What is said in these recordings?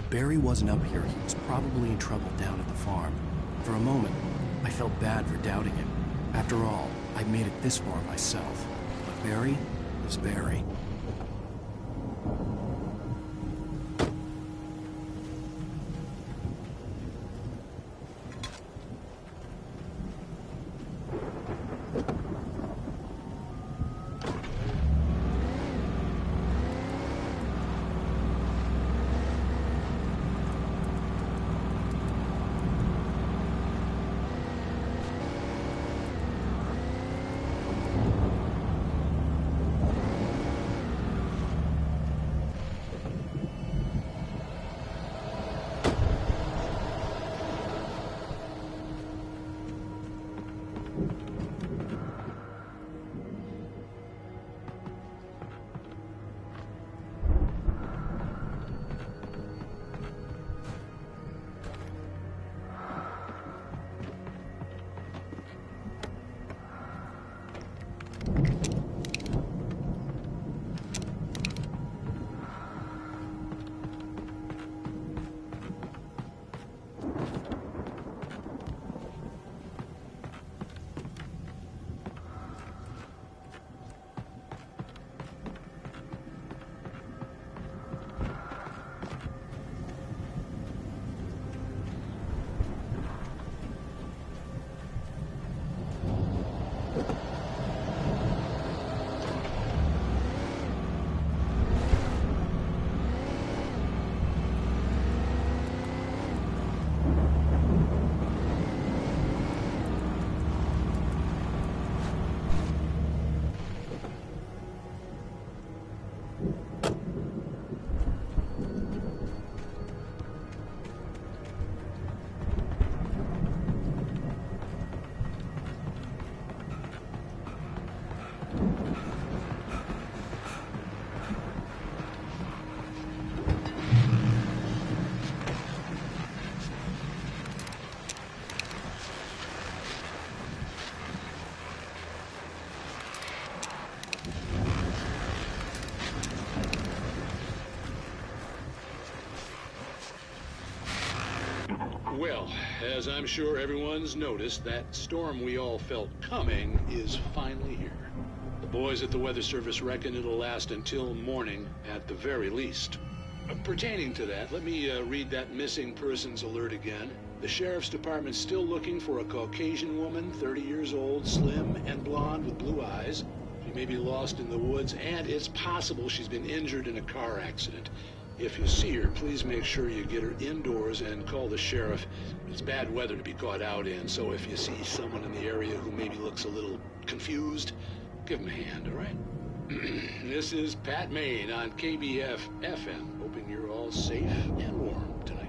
If Barry wasn't up here, he was probably in trouble down at the farm. For a moment, I felt bad for doubting him. After all, I'd made it this far myself. But Barry was Barry. Well, as I'm sure everyone's noticed, that storm we all felt coming is finally here. The boys at the Weather Service reckon it'll last until morning at the very least. Pertaining to that, let me read that missing persons alert again. The Sheriff's Department's still looking for a Caucasian woman, 30 years old, slim and blonde with blue eyes. She may be lost in the woods, and it's possible she's been injured in a car accident. If you see her, please make sure you get her indoors and call the sheriff. It's bad weather to be caught out in, so if you see someone in the area who maybe looks a little confused, give him a hand, all right? This is Pat Main on KBF FM, hoping you're all safe and warm tonight.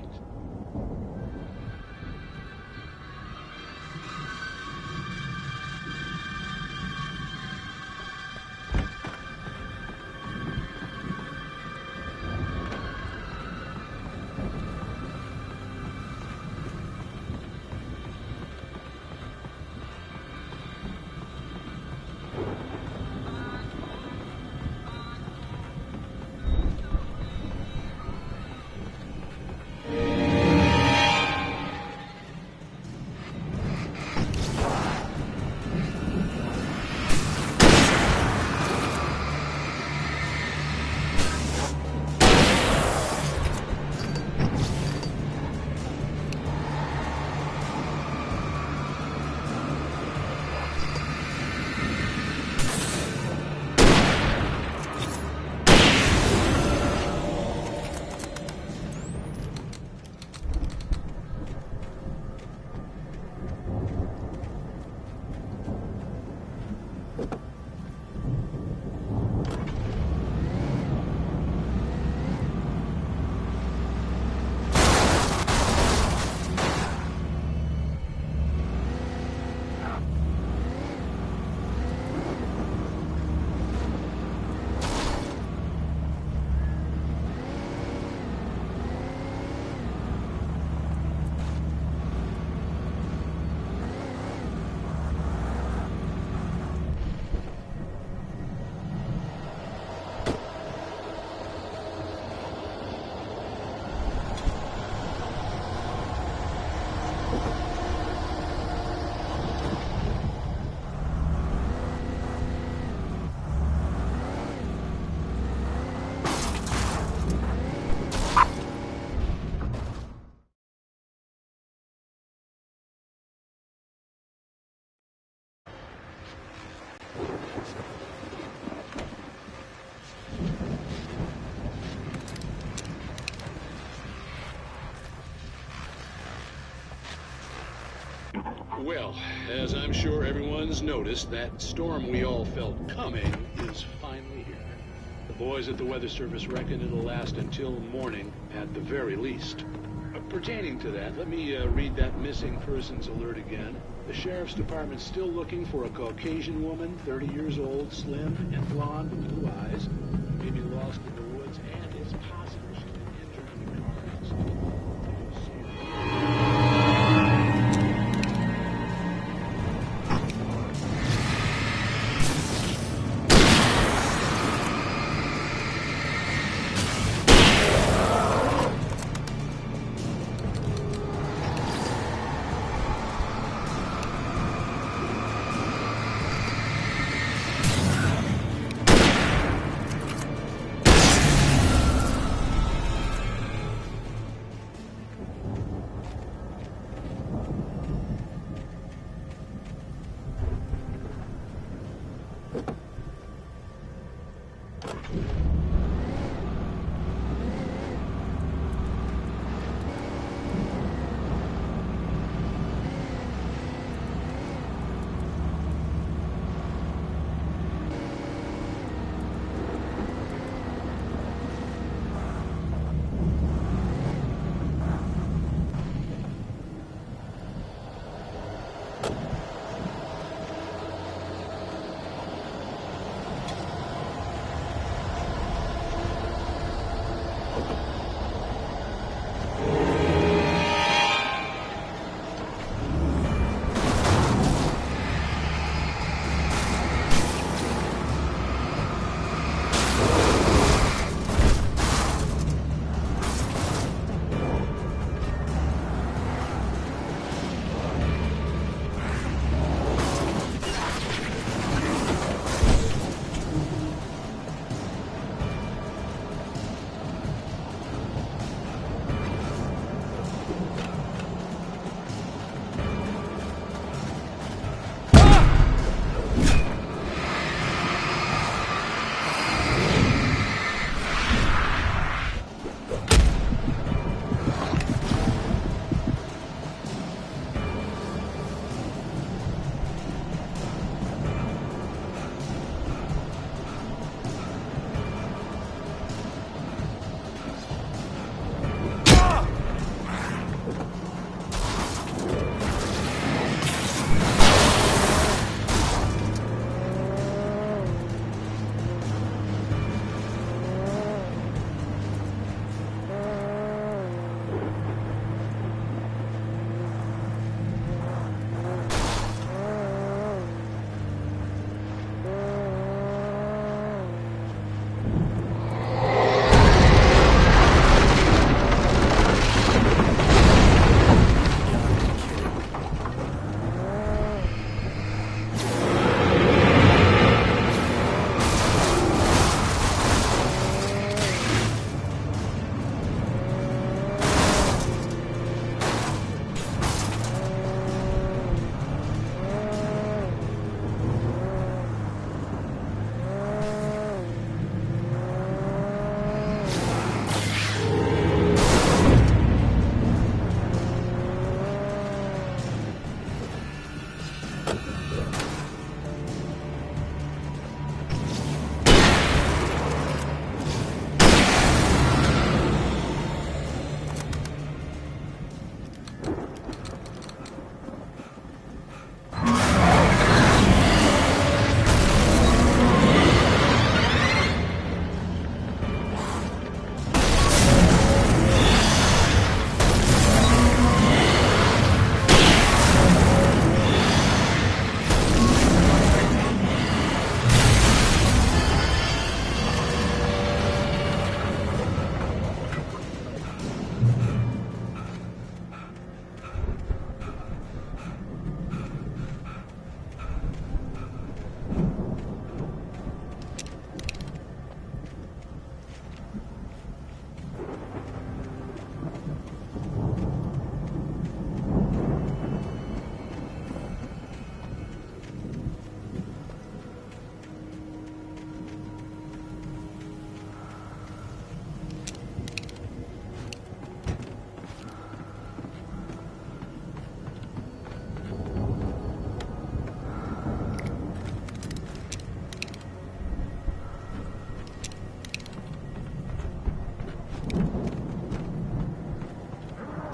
Well, as I'm sure everyone's noticed, that storm we all felt coming is finally here. The boys at the Weather Service reckon it'll last until morning at the very least. Pertaining to that, let me read that missing persons alert again. The Sheriff's Department's still looking for a Caucasian woman, 30 years old, slim and blonde with blue eyes, maybe lost in the woods, and it's possible she's been injured in a car accident.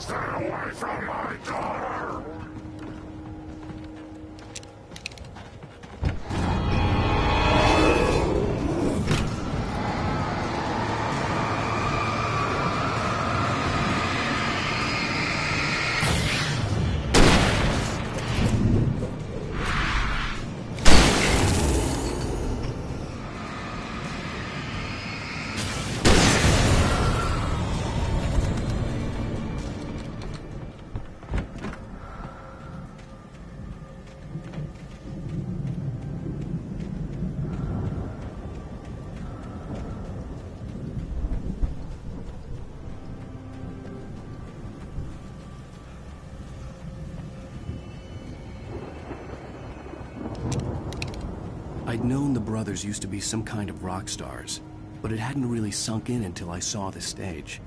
Stay away from my daughter! I'd known the brothers used to be some kind of rock stars, but it hadn't really sunk in until I saw the stage.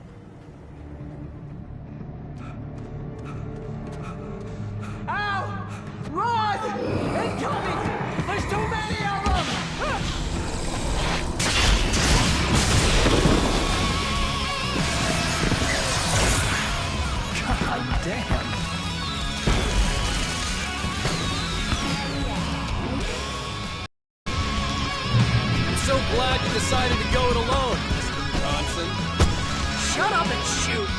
Ow! Run! Incoming! There's too many of them! God damn! So glad you decided to go it alone, Mr. Johnson. Shut up and shoot!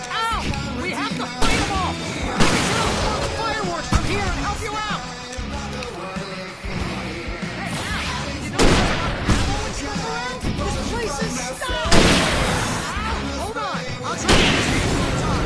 Ow! We have to fight them all! I can set off the fireworks from here and help you out! Hey, Al, you know ammo and stuff around? This place is stopped! Ow! Hold on! I'll try to get you on top.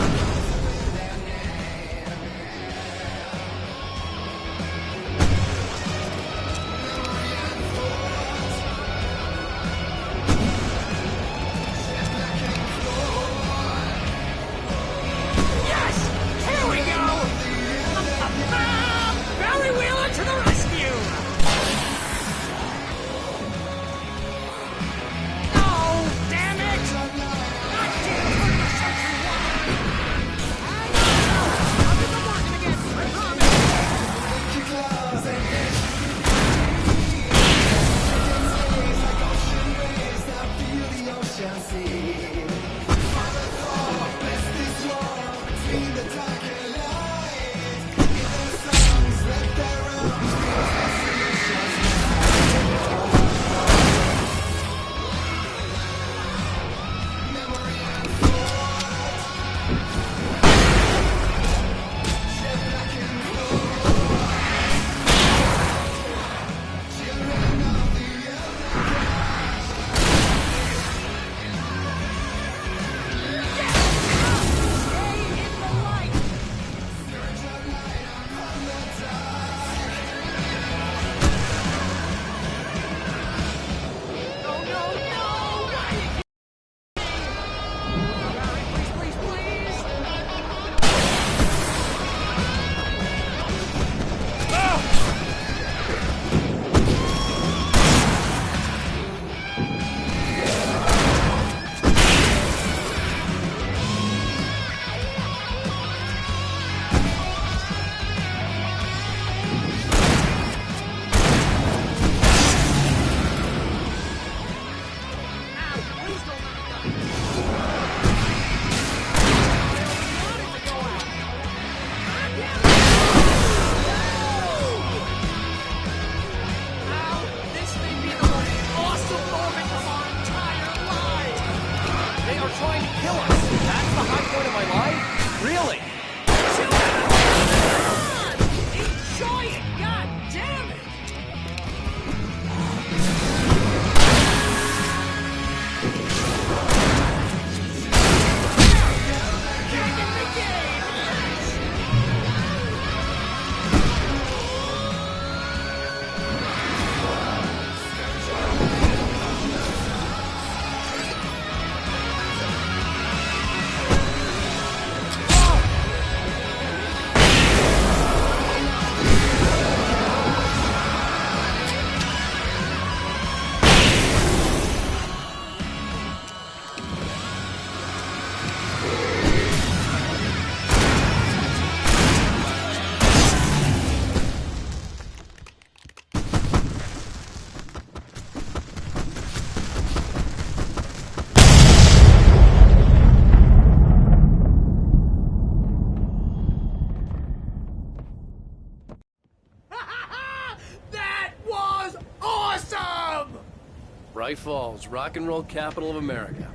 Bright Falls, rock and roll capital of America.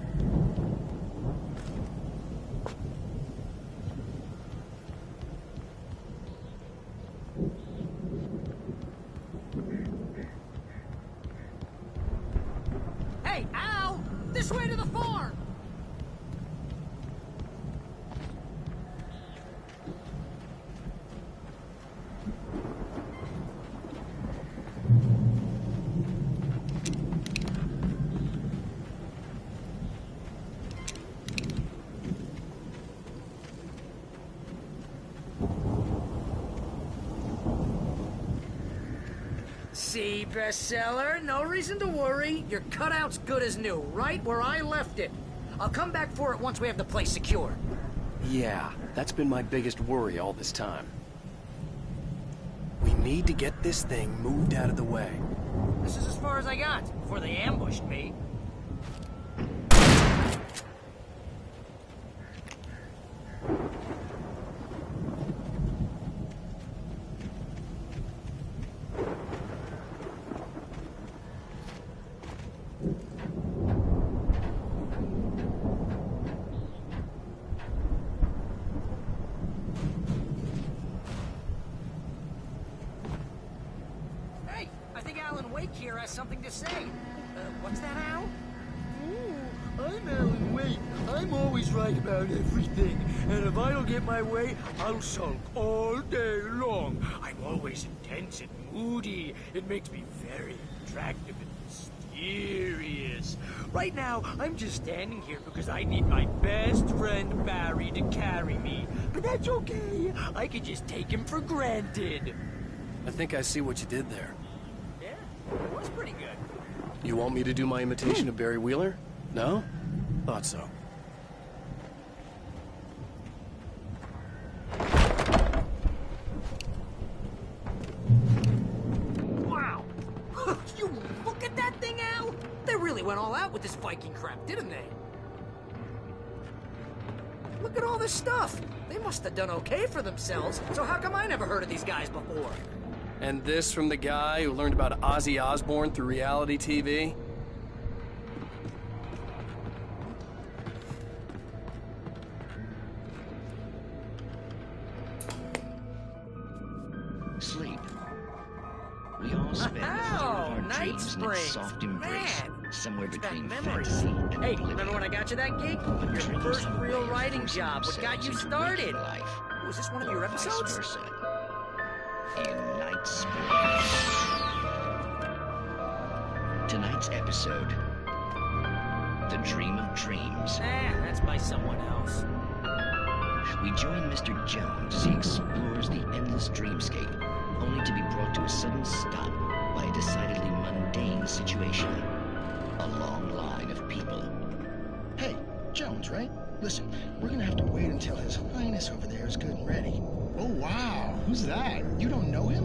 Hey, Al! This way to the farm! See, bestseller, no reason to worry. Your cutout's good as new, right where I left it. I'll come back for it once we have the place secure. Yeah, that's been my biggest worry all this time. We need to get this thing moved out of the way. This is as far as I got before they ambushed me. Hey, I think Alan Wake here has something to say. What's that, Al? I'm Alan Wake. I'm always right about everything. And if I don't get my way, I'll sulk all day long. I'm always intense and moody. It makes me very attractive and mysterious. Right now, I'm just standing here because I need my best friend Barry to carry me. But that's okay. I can just take him for granted. I think I see what you did there. Yeah, it was pretty good. You want me to do my imitation of Barry Wheeler? No? Thought so. Wow! You look at that thing, Al! They really went all out with this Viking crap, didn't they? Look at all this stuff! They must have done okay for themselves, so how come I never heard of these guys before? And this from the guy who learned about Ozzy Osbourne through reality TV? Sleep. We all spend a little of our Night dreams in its Springs. soft embrace, Man, somewhere it's back between memories. fantasy and Hey, oblivion. remember when I got you that gig? Your Dreams first have a way real of writing forcing job. What got you themselves into started? waking life, Was this one of your or vice episodes? versa. In Night Springs. Tonight's episode, The Dream of Dreams. That's by someone else. We join Mr. Jones as he explores the endless dreamscape, only to be brought to a sudden stop by a decidedly mundane situation. A long line of people. Hey, Jones, right? Listen, we're gonna have to wait until His Highness over there is good and ready. Oh, wow. Who's that? You don't know him?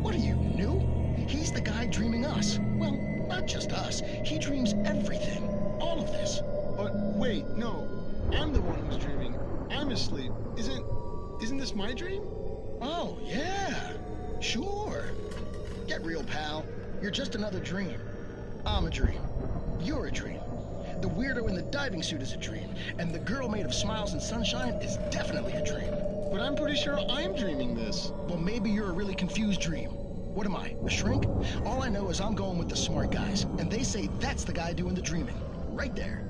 What are you, new? He's the guy dreaming us. Well, not just us. He dreams everything. All of this. But wait, no. I'm the one who's dreaming. I'm asleep. Isn't this my dream? Oh, yeah. Sure. Get real, pal. You're just another dream. I'm a dream. You're a dream. The weirdo in the diving suit is a dream. And the girl made of smiles and sunshine is definitely a dream. But I'm pretty sure I'm dreaming this. Well, maybe you're a really confused dream. What am I, a shrink? All I know is I'm going with the smart guys, and they say that's the guy doing the dreaming. Right there.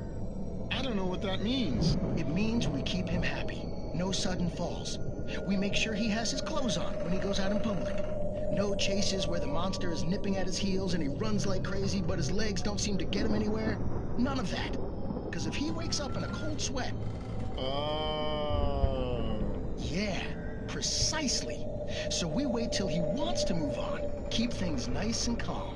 I don't know what that means. It means we keep him happy. No sudden falls. We make sure he has his clothes on when he goes out in public. No chases where the monster is nipping at his heels and he runs like crazy, but his legs don't seem to get him anywhere. None of that. Because if he wakes up in a cold sweat... Oh. Yeah, precisely. So we wait till he wants to move on. Keep things nice and calm.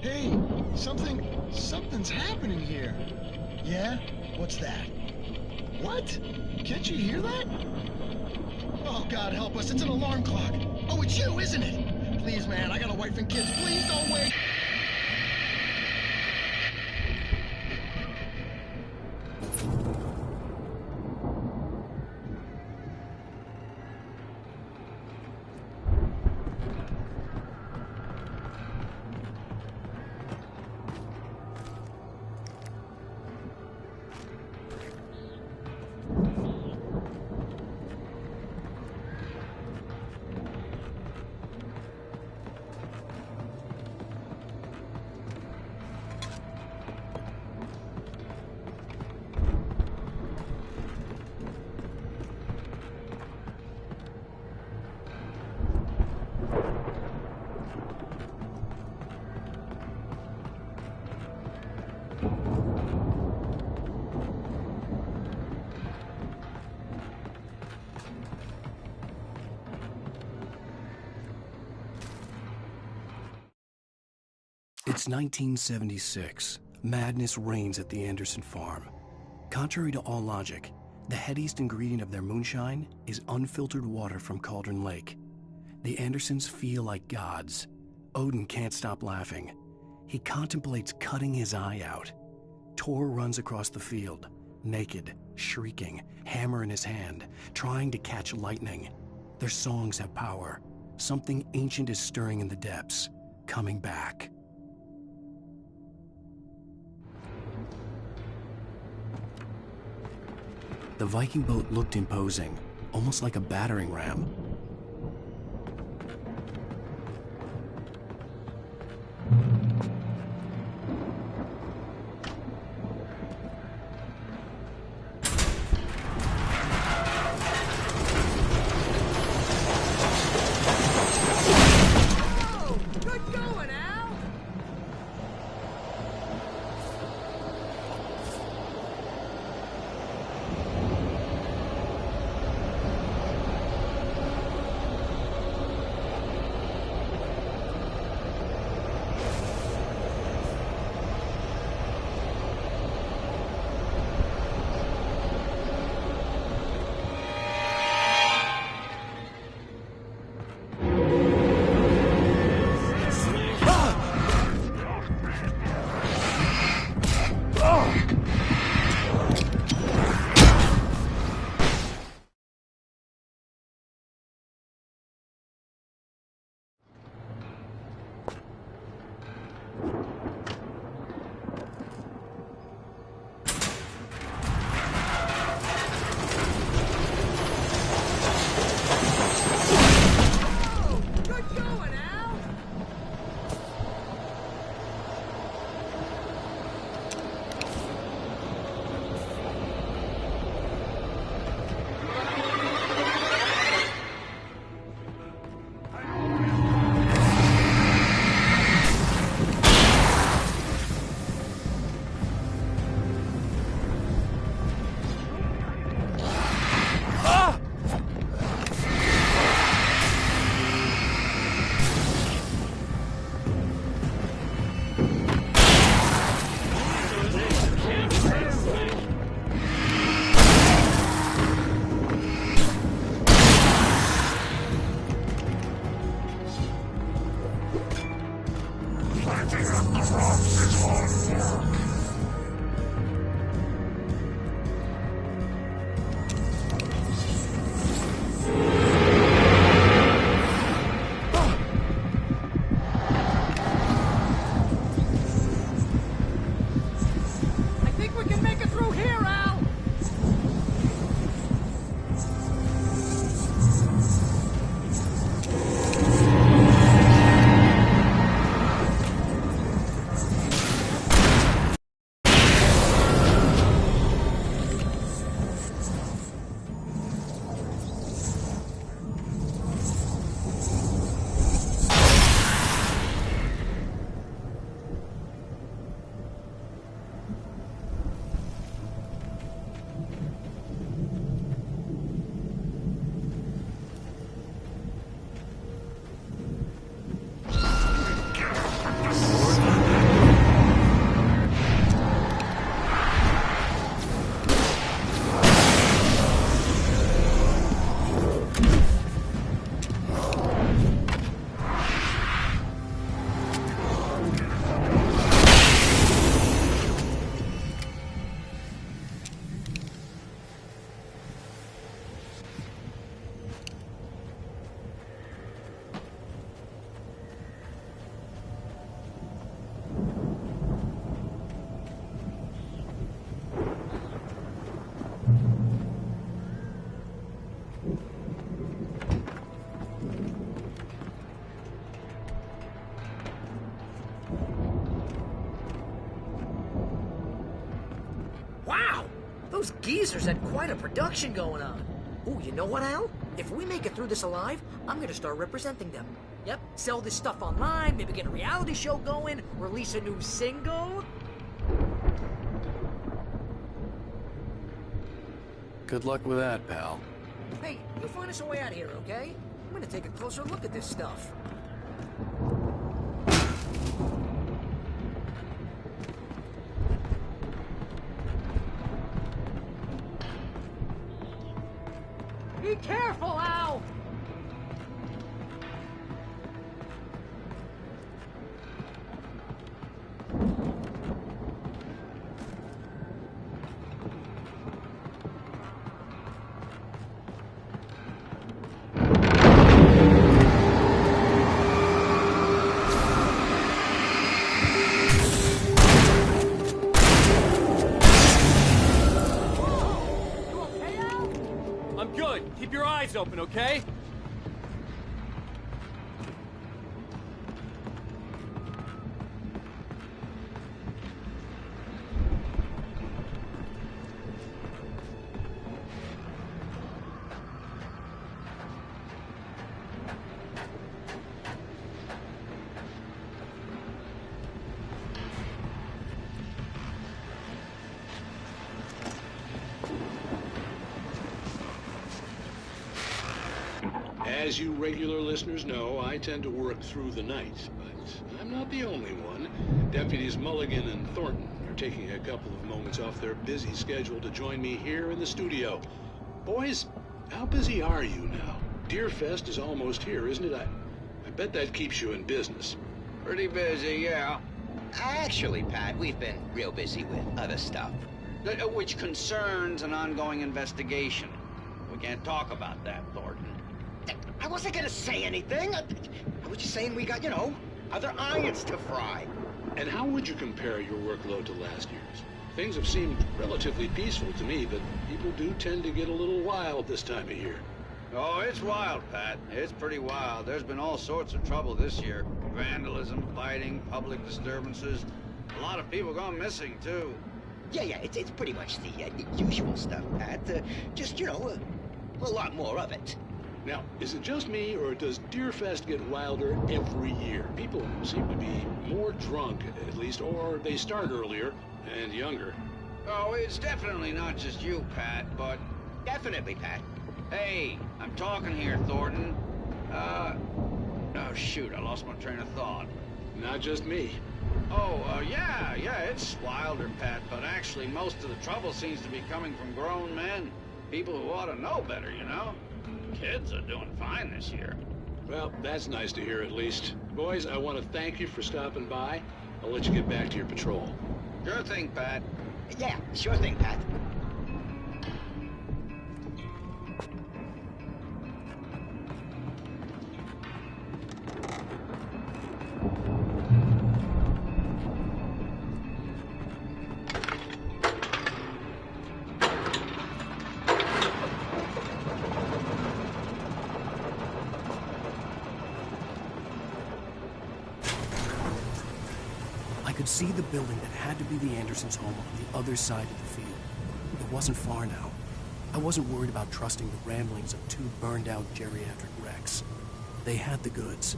Hey, something's happening here. Yeah? What's that? What? Can't you hear that? Oh, God help us, it's an alarm clock. Oh, it's you, isn't it? Please, man, I got a wife and kids. Please don't wait. It's 1976. Madness reigns at the Anderson farm. Contrary to all logic, the headiest ingredient of their moonshine is unfiltered water from Cauldron Lake. The Andersons feel like gods. Odin can't stop laughing. He contemplates cutting his eye out. Tor runs across the field, naked, shrieking, hammer in his hand, trying to catch lightning. Their songs have power. Something ancient is stirring in the depths, coming back. The Viking boat looked imposing, almost like a battering ram. Those geezers had quite a production going on. Ooh, you know what, Al? If we make it through this alive, I'm gonna start representing them. Yep, sell this stuff online, maybe get a reality show going, release a new single. Good luck with that, pal. Hey, you find us a way out of here, okay? I'm gonna take a closer look at this stuff. Be careful, Al! I'm good. Keep your eyes open, okay? As you regular listeners know, I tend to work through the night, but I'm not the only one. Deputies Mulligan and Thornton are taking a couple of moments off their busy schedule to join me here in the studio. Boys, how busy are you now? Deerfest is almost here, isn't it? I bet that keeps you in business. Pretty busy, yeah. Actually, Pat, we've been real busy with other stuff, which concerns an ongoing investigation. We can't talk about that, Thornton. I wasn't gonna say anything. I was just saying we got, other irons to fry. And how would you compare your workload to last year's? Things have seemed relatively peaceful to me, but people do tend to get a little wild this time of year. Oh, it's wild, Pat. It's pretty wild. There's been all sorts of trouble this year. Vandalism, fighting, public disturbances. A lot of people gone missing, too. Yeah, it's pretty much the usual stuff, Pat. Just, a lot more of it. Now, is it just me, or does Deerfest get wilder every year? People seem to be more drunk, at least, or they start earlier and younger. Oh, it's definitely not just you, Pat, but... Definitely, Pat. Hey, I'm talking here, Thornton. Oh, shoot, I lost my train of thought. Not just me. Yeah, it's wilder, Pat, but actually most of the trouble seems to be coming from grown men. People who ought to know better, Kids are doing fine this year. Well, that's nice to hear at least. Boys, I want to thank you for stopping by. I'll let you get back to your patrol. Sure thing, Pat. Yeah, sure thing, Pat. I could see the building that had to be the Andersons' home on the other side of the field. It wasn't far now. I wasn't worried about trusting the ramblings of two burned-out geriatric wrecks. They had the goods.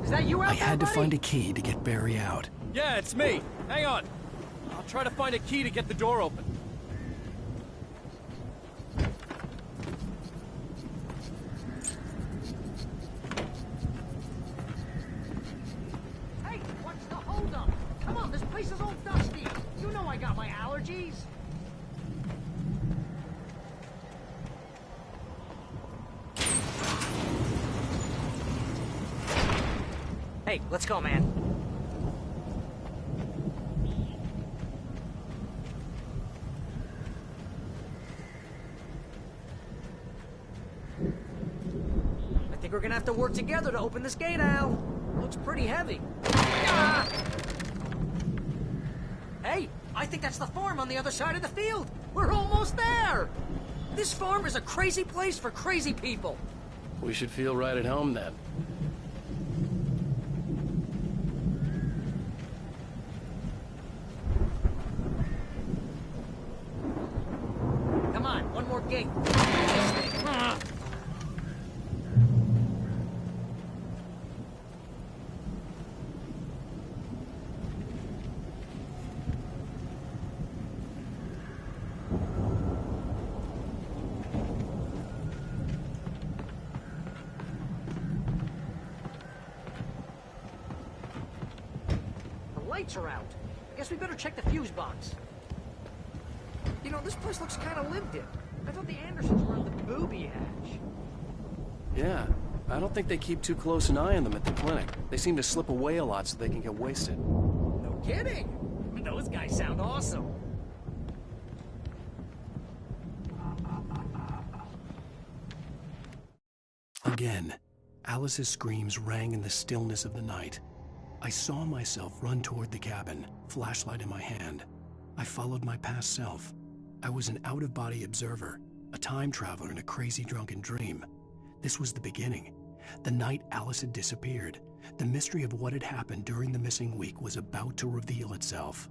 Is that you out I there, had to buddy? find a key to get Barry out. Yeah, it's me. Hang on. I'll try to find a key to get the door open. Hey, what's the holdup? Come on, this place is all dusty. You know I got my allergies. Hey, let's go, man. I think we're gonna have to work together to open this gate, Al. Looks pretty heavy. Ah! Hey, I think that's the farm on the other side of the field. We're almost there. This farm is a crazy place for crazy people. We should feel right at home then. Come on, one more gate. The lights are out. I guess we better check the fuse box. You know, this place looks kind of lived in. I thought the Andersons were on the booby hatch. Yeah, I don't think they keep too close an eye on them at the clinic. They seem to slip away a lot so they can get wasted. No kidding. Those guys sound awesome. Again, Alice's screams rang in the stillness of the night. I saw myself run toward the cabin, flashlight in my hand. I followed my past self. I was an out-of-body observer, a time traveler in a crazy drunken dream. This was the beginning. The night Alice had disappeared. The mystery of what had happened during the missing week was about to reveal itself.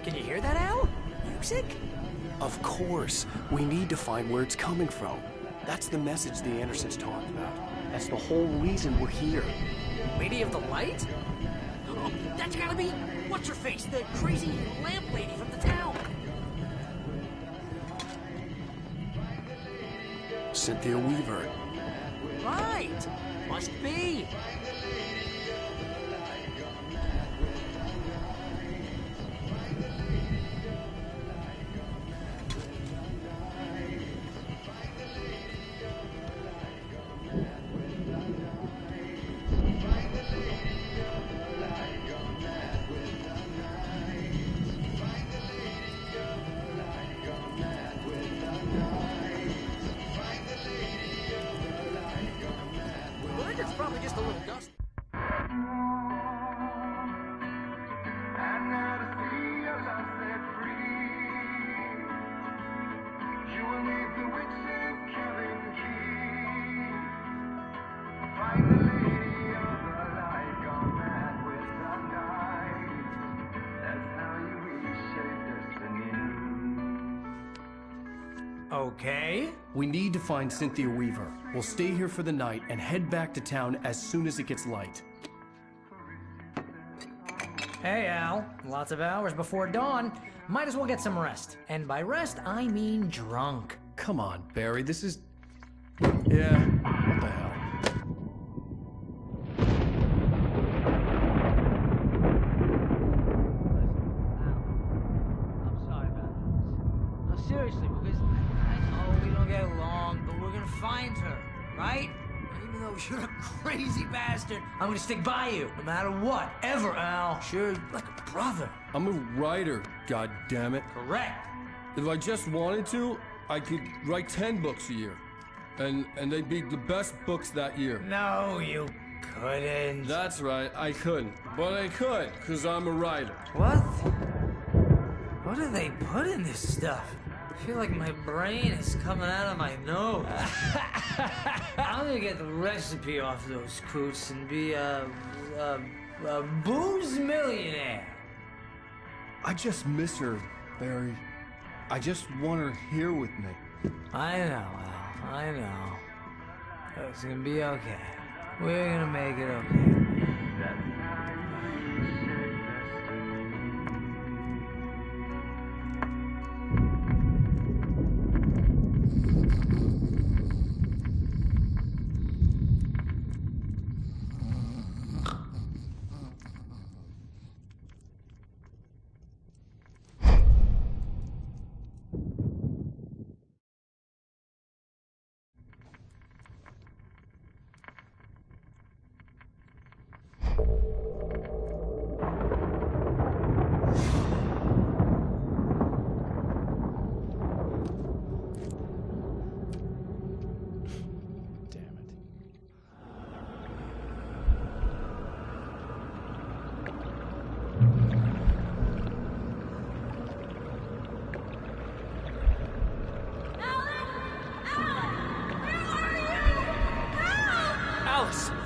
Can you hear that, Al? Music? Of course. We need to find where it's coming from. That's the message the Andersons talked about. That's the whole reason we're here. Lady of the Light? Oh, that's gotta be... What's-her-face? The crazy lamp lady from the town. Cynthia Weaver. Right. Must be. I think it's probably just a little dust. Okay. We need to find Cynthia Weaver. We'll stay here for the night and head back to town as soon as it gets light. Hey, Al. Lots of hours before dawn. Might as well get some rest. And by rest, I mean drunk. Come on, Barry, this is... Yeah, what the hell? I'm sorry about this. No, seriously, because I know we don't get along, but we're gonna find her, right? And even though you're a crazy bastard, I'm gonna stick by you, no matter what, ever, Al. Sure, like a brother. I'm a writer, goddammit. Correct. If I just wanted to, I could write 10 books a year. And they'd be the best books that year. No, you couldn't. That's right, I couldn't. But I could, because I'm a writer. What? What do they put in this stuff? I feel like my brain is coming out of my nose. I'm gonna get the recipe off those coots and be a booze millionaire. I just miss her, Barry. I just want her here with me. I know, Al. I know. It's gonna be okay. We're gonna make it okay.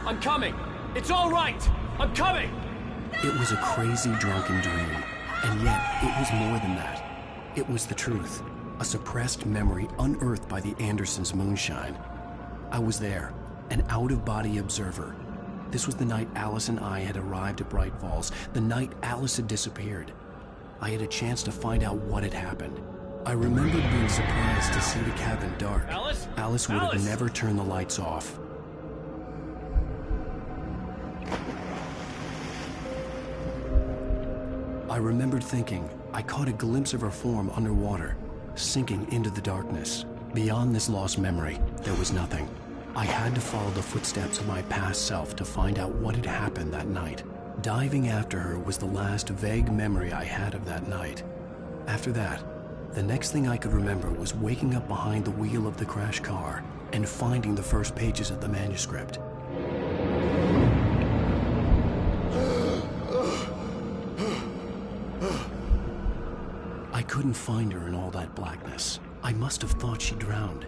I'm coming! It's all right! I'm coming! It was a crazy, drunken dream, and yet it was more than that. It was the truth, a suppressed memory unearthed by the Andersons' moonshine. I was there, an out-of-body observer. This was the night Alice and I had arrived at Bright Falls, the night Alice had disappeared. I had a chance to find out what had happened. I remembered being surprised to see the cabin dark. Alice would have never turned the lights off. I remembered thinking I caught a glimpse of her form underwater, sinking into the darkness. Beyond this lost memory, there was nothing. I had to follow the footsteps of my past self to find out what had happened that night. Diving after her was the last vague memory I had of that night. After that, the next thing I could remember was waking up behind the wheel of the crashed car and finding the first pages of the manuscript. I couldn't find her in all that blackness. I must have thought she drowned.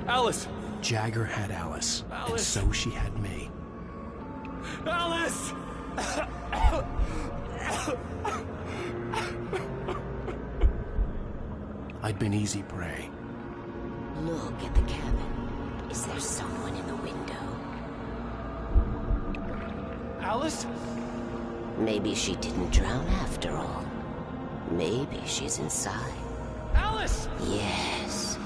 Alice! Jagger had Alice, and so she had me. Alice! I'd been easy prey. Look at the cabin. Is there someone in the window? Alice? Maybe she didn't drown after all. Maybe she's inside. Alice! Yes.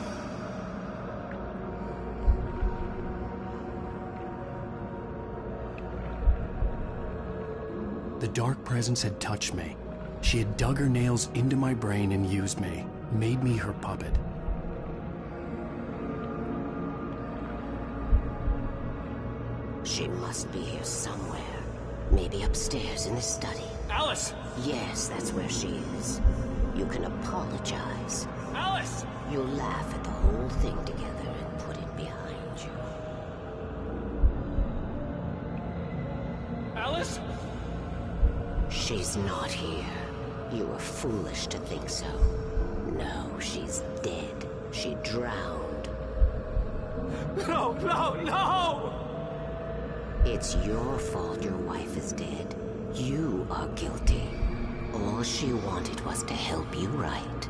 The dark presence had touched me. She had dug her nails into my brain and used me, made me her puppet. She must be here somewhere. Maybe upstairs in the study. Alice! Yes, that's where she is. You can apologize. Alice! You'll laugh at the whole thing together and put it behind you. Alice? She's not here. You were foolish to think so. No, she's dead. She drowned. No, no, no! It's your fault your wife is dead. You are guilty. All she wanted was to help you right.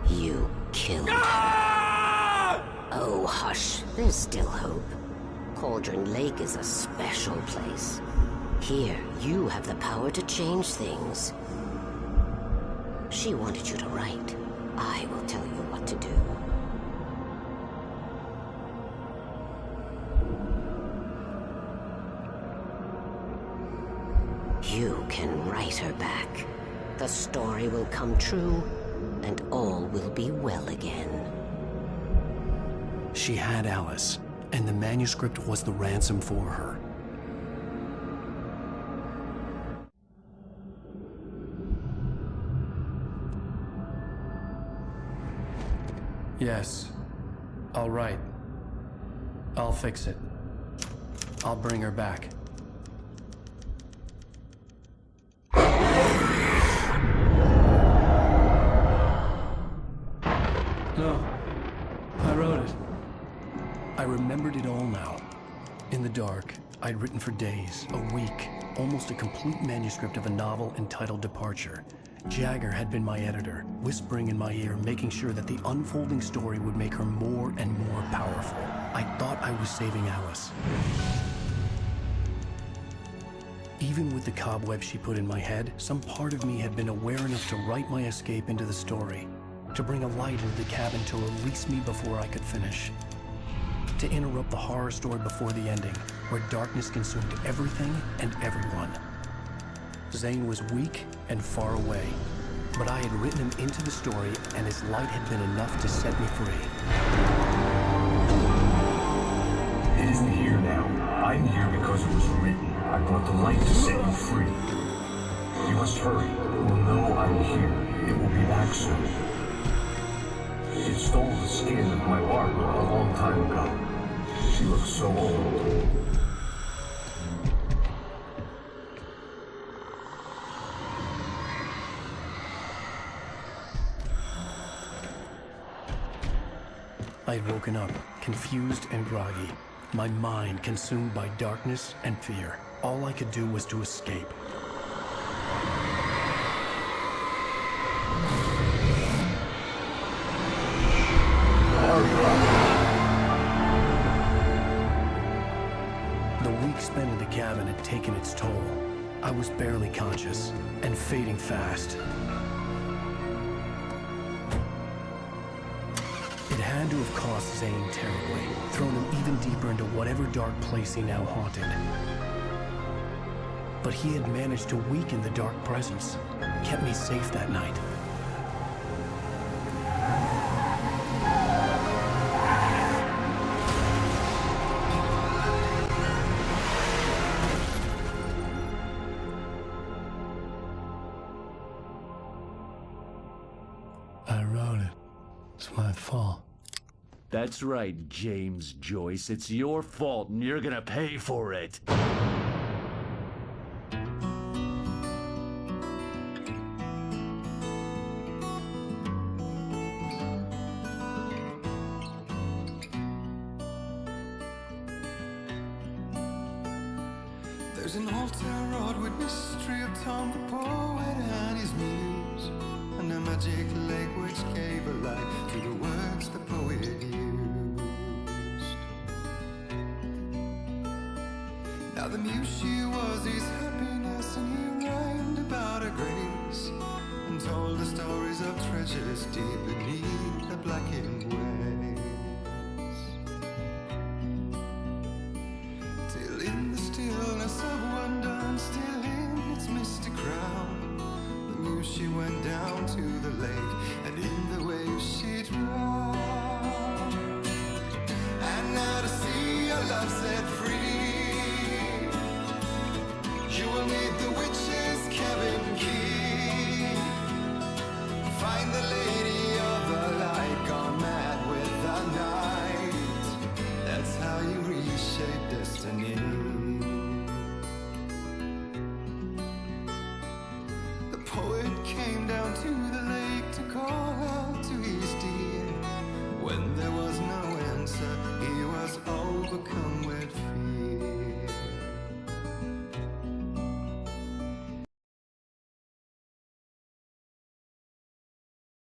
You killed her. Oh, hush. There's still hope. Cauldron Lake is a special place. Here, you have the power to change things. She wanted you to write. I will tell you what to do. You can write her back. The story will come true, and all will be well again. She had Alice, and the manuscript was the ransom for her. Yes. I'll write. I'll fix it. I'll bring her back. dark, I'd written for days, a week, almost a complete manuscript of a novel entitled Departure. Jagger had been my editor, whispering in my ear, making sure that the unfolding story would make her more and more powerful. I thought I was saving Alice. Even with the cobwebs she put in my head, some part of me had been aware enough to write my escape into the story, to bring a light into the cabin to release me before I could finish, to interrupt the horror story before the ending, where darkness consumed everything and everyone. Zane was weak and far away, but I had written him into the story, and his light had been enough to set me free. It isn't here now. I'm here because it was written. I brought the light to set you free. You must hurry. It will know I'm here. It will be back soon. It stole the skin of my Barbara a long time ago. She looks so old. I had woken up, confused and groggy, my mind consumed by darkness and fear. All I could do was to escape. The week spent in the cabin had taken its toll. I was barely conscious and fading fast. It had to have cost Zane terribly, thrown him even deeper into whatever dark place he now haunted. But he had managed to weaken the dark presence, kept me safe that night. I wrote it. It's my fault. That's right, James Joyce. It's your fault, and you're gonna pay for it. There's an altar wrought with mystery of Tom the poet and his muse, and a magic lake which gave a light to the words the poet used. Now the muse she was his happiness, and he rhymed about her grace, and told the stories of treasures deep beneath the blackened waves. Till in the stillness of wonder, and still in its misty crown, the muse she went down to the lake, and in the waves she drowned. And now to see your love set free, you will need the witch